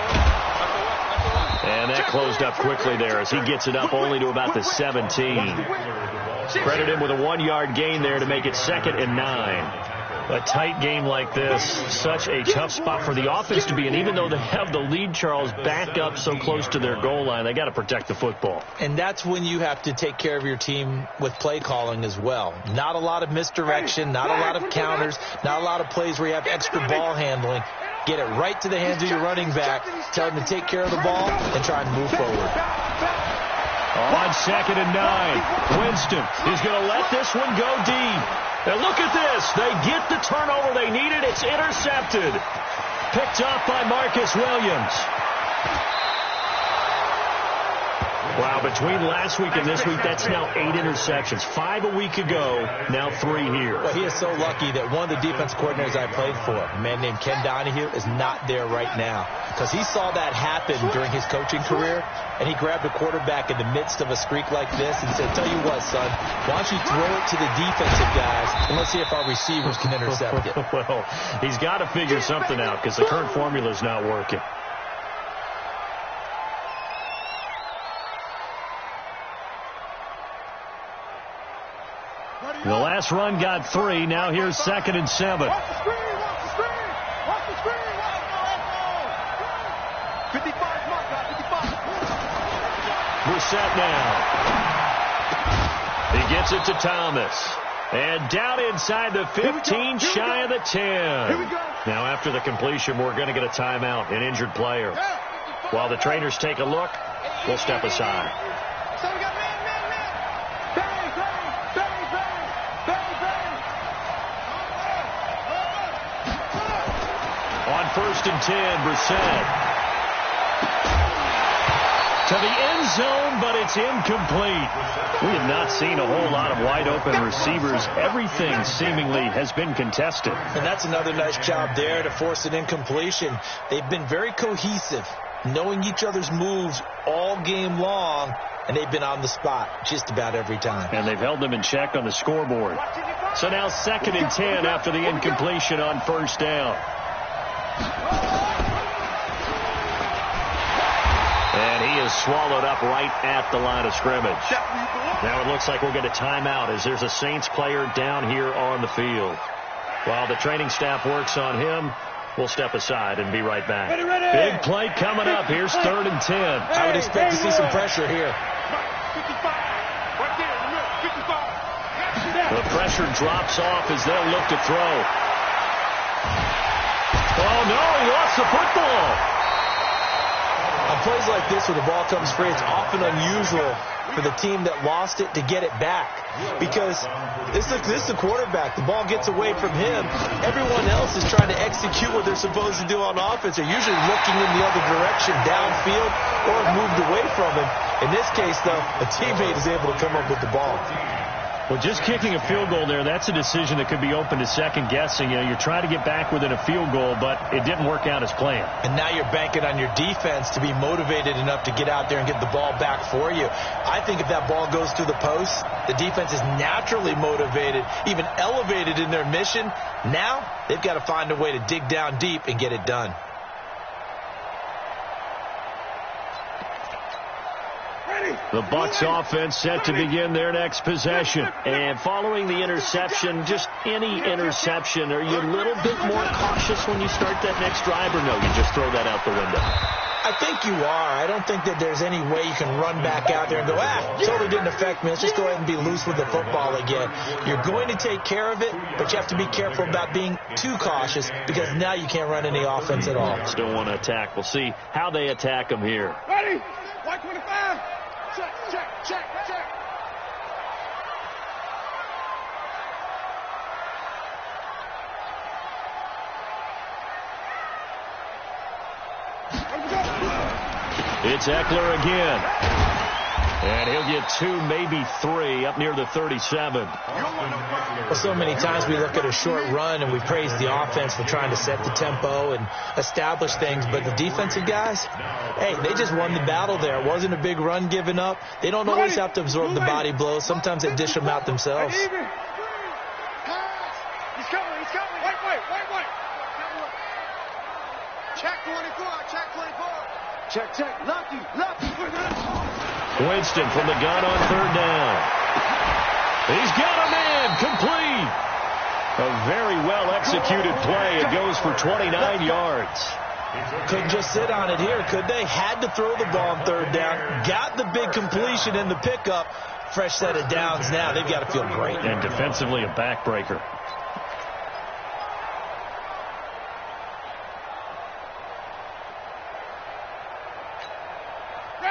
And that closed up quickly there as he gets it up only to about the 17. Credit him with a 1-yard gain there to make it 2nd and 9. A tight game like this, such a tough spot for the offense to be in. Even though they have the lead, Charles, back up so close to their goal line, they got to protect the football. And that's when you have to take care of your team with play calling as well. Not a lot of misdirection, not a lot of counters, not a lot of plays where you have extra ball handling. Get it right to the hands of your running back, tell him to take care of the ball, and try and move forward. On 2nd and 9, Winston is going to let this one go deep. And look at this. They get the turnover they needed. It's intercepted. Picked up by Marcus Williams. Wow, between last week and this week, that's now 8 interceptions. 5 a week ago, now 3 here. Well, he is so lucky that one of the defense coordinators I played for, a man named Ken Donahue, is not there right now. Because he saw that happen during his coaching career, and he grabbed a quarterback in the midst of a streak like this and said, tell you what, son, why don't you throw it to the defensive guys, and let's see if our receivers can intercept it. Well, he's got to figure something out because the current formula is not working. The last run got 3. Now here's 2nd and 7. Watch the screen. 55 mark, guys. 55. Brissett now. He gets it to Thomas. And down inside the 15, shy of the 10. Here we go. Now after the completion, we're going to get a timeout, an injured player. While the trainers take a look, we'll step aside. So we got man. Bang. On 1st and 10, Brissett. To the end zone, but it's incomplete. We have not seen a whole lot of wide-open receivers. Everything seemingly has been contested. And that's another nice job there to force an incompletion. They've been very cohesive, knowing each other's moves all game long, and they've been on the spot just about every time. And they've held them in check on the scoreboard. So now 2nd and 10 after the incompletion on 1st down. And he is swallowed up right at the line of scrimmage. Now it looks like we'll get a timeout as there's a Saints player down here on the field. While the training staff works on him, we'll step aside and be right back. Ready. Big play coming up. Here's 3rd and 10. I would expect to see some pressure here. 55. Right there in the middle. 55. The pressure drops off as they'll look to throw. Oh, no, he lost the football. On plays like this where the ball comes free, it's often unusual for the team that lost it to get it back. Because this is the quarterback. The ball gets away from him. Everyone else is trying to execute what they're supposed to do on offense. They're usually looking in the other direction, downfield, or have moved away from him. In this case, though, a teammate is able to come up with the ball. Well, just kicking a field goal there, that's a decision that could be open to second guessing. You know, you're trying to get back within a field goal, but it didn't work out as planned. And now you're banking on your defense to be motivated enough to get out there and get the ball back for you. I think if that ball goes through the post, the defense is naturally motivated, even elevated in their mission. Now they've got to find a way to dig down deep and get it done. The Bucs offense set to begin their next possession. And following the interception, just any interception, are you a little bit more cautious when you start that next drive, or no, you just throw that out the window? I think you are. I don't think that there's any way you can run back out there and go, totally didn't affect me. Let's just go ahead and be loose with the football again. You're going to take care of it, but you have to be careful about being too cautious because now you can't run any offense at all. Still want to attack. We'll see how they attack them here. Ready. 125. Check. It's Eckler again. And he'll get 2, maybe 3, up near the 37. Well, so many times we look at a short run and we praise the offense for trying to set the tempo and establish things, but the defensive guys, hey, they just won the battle there. It wasn't a big run given up. They don't always have to absorb the body blows. Sometimes they dish them out themselves. He's coming. Wait. Check 24. Check. Lucky. Winston from the gun on 3rd down. He's got a man complete. A very well-executed play. It goes for 29 yards. Couldn't just sit on it here, could they? Had to throw the ball on 3rd down. Got the big completion in the pickup. Fresh set of downs now. They've got to feel great. And defensively, a backbreaker.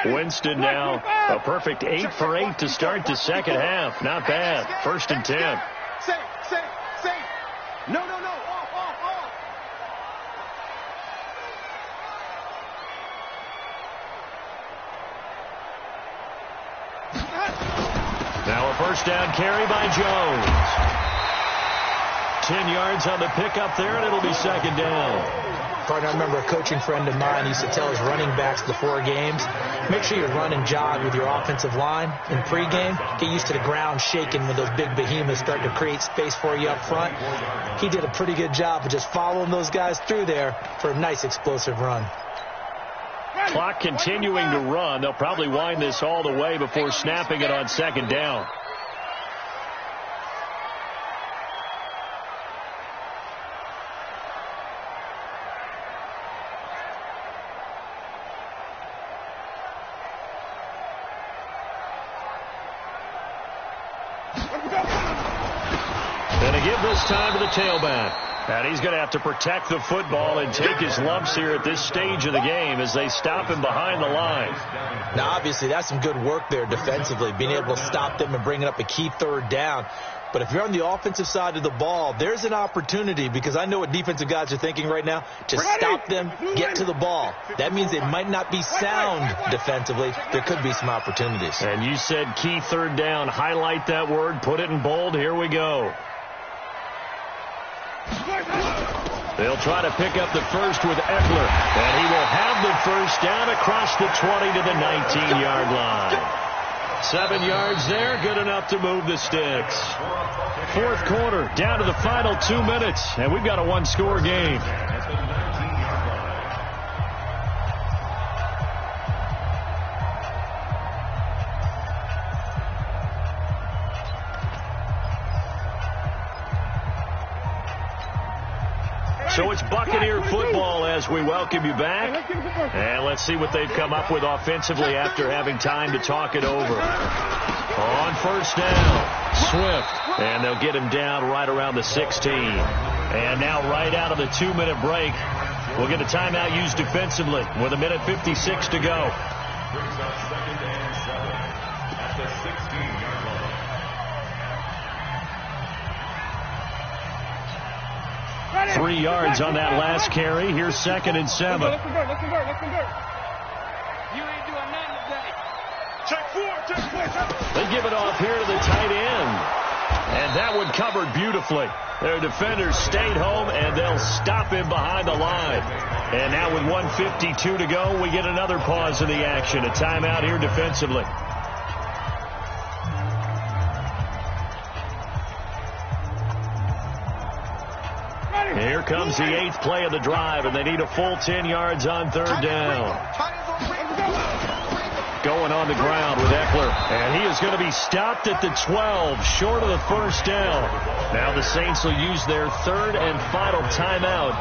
Winston now a perfect 8 for 8 to start the second half. Not bad. 1st and 10. Safe. No. Off. Now a 1st down carry by Jones. 10 yards on the pickup there, and it'll be 2nd down. Partner, I remember a coaching friend of mine used to tell his running backs before games, make sure you run and jog with your offensive line in pregame. Get used to the ground shaking when those big behemoths start to create space for you up front. He did a pretty good job of just following those guys through there for a nice explosive run. Clock continuing to run. They'll probably wind this all the way before snapping it on 2nd down. And a give this time to the tailback. And he's going to have to protect the football and take his lumps here at this stage of the game as they stop him behind the line. Now, obviously, that's some good work there defensively, being able to stop them and bringing up a key 3rd down. But if you're on the offensive side of the ball, there's an opportunity, because I know what defensive guys are thinking right now, to stop them, get to the ball. That means it might not be sound defensively. There could be some opportunities. And you said key 3rd down. Highlight that word. Put it in bold. Here we go. They'll try to pick up the first with Eckler, and he will have the 1st down across the 20 to the 19-yard line. 7 yards there, good enough to move the sticks. 4th quarter, down to the final 2 minutes, and we've got a 1-score game. So it's Buccaneer football as we welcome you back. And let's see what they've come up with offensively after having time to talk it over. On 1st down, Swift. And they'll get him down right around the 16. And now right out of the 2-minute break, we'll get a timeout used defensively with 1:56 to go. 3 yards on that last carry. Here's 2nd and 7. Let's convert. You ain't doing nothing today. Check 4. They give it off here to the tight end. And that one covered beautifully. Their defenders stayed home, and they'll stop him behind the line. And now with 1:52 to go, we get another pause in the action. A timeout here defensively. Here comes the 8th play of the drive, and they need a full 10 yards on 3rd down. Going on the ground with Eckler, and he is going to be stopped at the 12, short of the 1st down. Now the Saints will use their 3rd and final timeout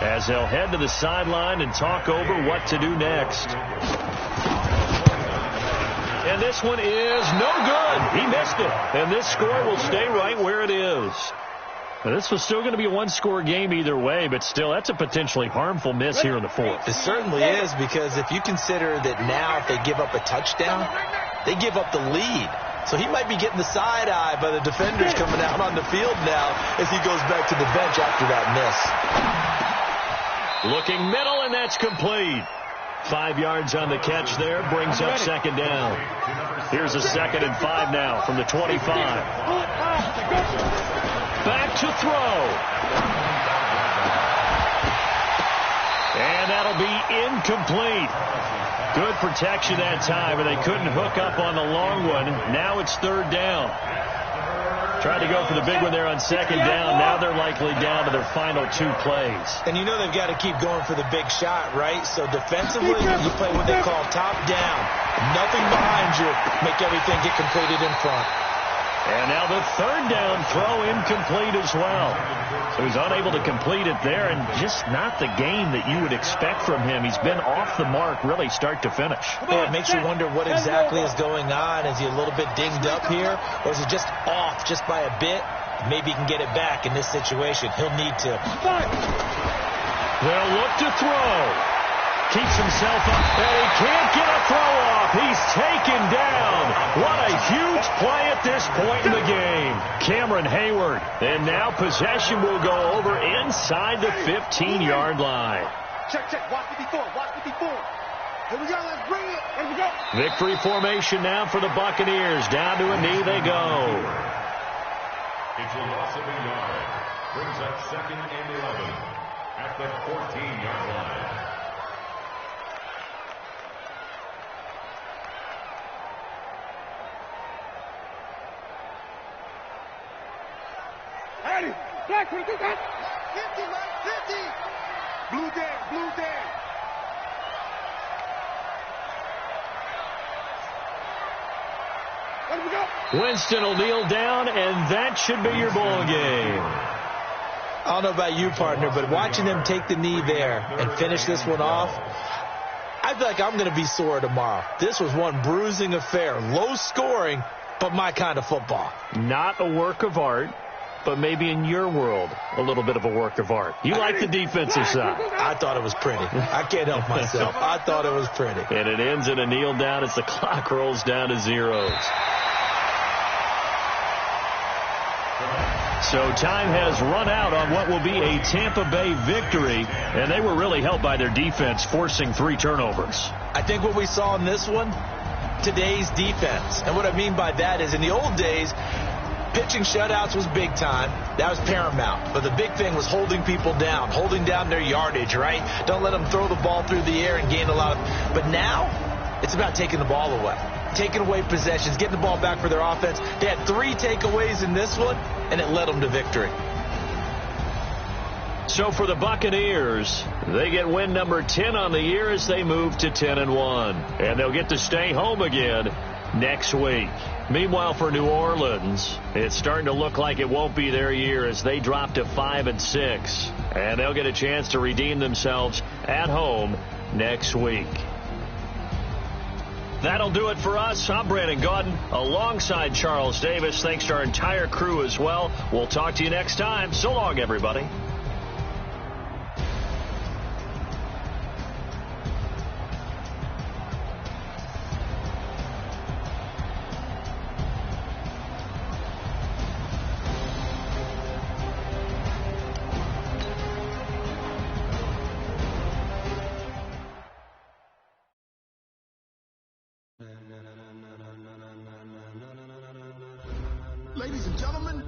as they'll head to the sideline and talk over what to do next. And this one is no good. He missed it, and this score will stay right where it is. Now, this was still going to be a 1-score game either way, but still, that's a potentially harmful miss here in the 4th. It certainly is, because if you consider that now if they give up a touchdown, they give up the lead. So he might be getting the side eye by the defenders coming out on the field now as he goes back to the bench after that miss. Looking middle, and that's complete. 5 yards on the catch there, brings up second down. Here's a 2nd and 5 now from the 25. Back to throw. And that'll be incomplete. Good protection that time, and they couldn't hook up on the long one. Now it's 3rd down. Tried to go for the big one there on 2nd down. Now they're likely down to their final 2 plays. And you know they've got to keep going for the big shot, right? So defensively, you play what they call top down. Nothing behind you. Make everything get completed in front. And now the 3rd down throw incomplete as well. So he's unable to complete it there, and just not the game that you would expect from him. He's been off the mark really start to finish. Yeah, it makes you wonder what exactly is going on. Is he a little bit dinged up here, or is he just off just by a bit? Maybe he can get it back in this situation. He'll need to. They'll look to throw. Keeps himself up, and he can't get a throw off. He's taken down. What a huge play at this point in the game. Cameron Hayward. And now possession will go over inside the 15-yard line. Check. Watch 54. Watch 54. Here we go. Let's bring it. Here we go. Victory formation now for the Buccaneers. Down to a knee they go. It's a loss of a yard. Brings up 2nd and 11 at the 14-yard line. Black, 50, 50, man. 50. Blue down. Let him go. Winston will kneel down, and that should be your ball game. I don't know about you, partner, but watching them take the knee there and finish this one off, I feel like I'm going to be sore tomorrow. This was one bruising affair. Low scoring, but my kind of football. Not a work of art, but maybe in your world, a little bit of a work of art. You like the defensive side. I thought it was pretty. I can't help myself. I thought it was pretty. And it ends in a kneel down as the clock rolls down to zeros. So time has run out on what will be a Tampa Bay victory, and they were really helped by their defense, forcing 3 turnovers. I think what we saw in this one, today's defense. And what I mean by that is in the old days, pitching shutouts was big time. That was paramount. But the big thing was holding people down, holding down their yardage, right? Don't let them throw the ball through the air and gain a lot of. But now, it's about taking the ball away. Taking away possessions, getting the ball back for their offense. They had 3 takeaways in this one, and it led them to victory. So for the Buccaneers, they get win number 10 on the year as they move to 10-1. And they'll get to stay home again next week. Meanwhile, for New Orleans, it's starting to look like it won't be their year as they drop to 5-6. And they'll get a chance to redeem themselves at home next week. That'll do it for us. I'm Brandon Gaudin alongside Charles Davis. Thanks to our entire crew as well. We'll talk to you next time. So long, everybody. Ladies and gentlemen,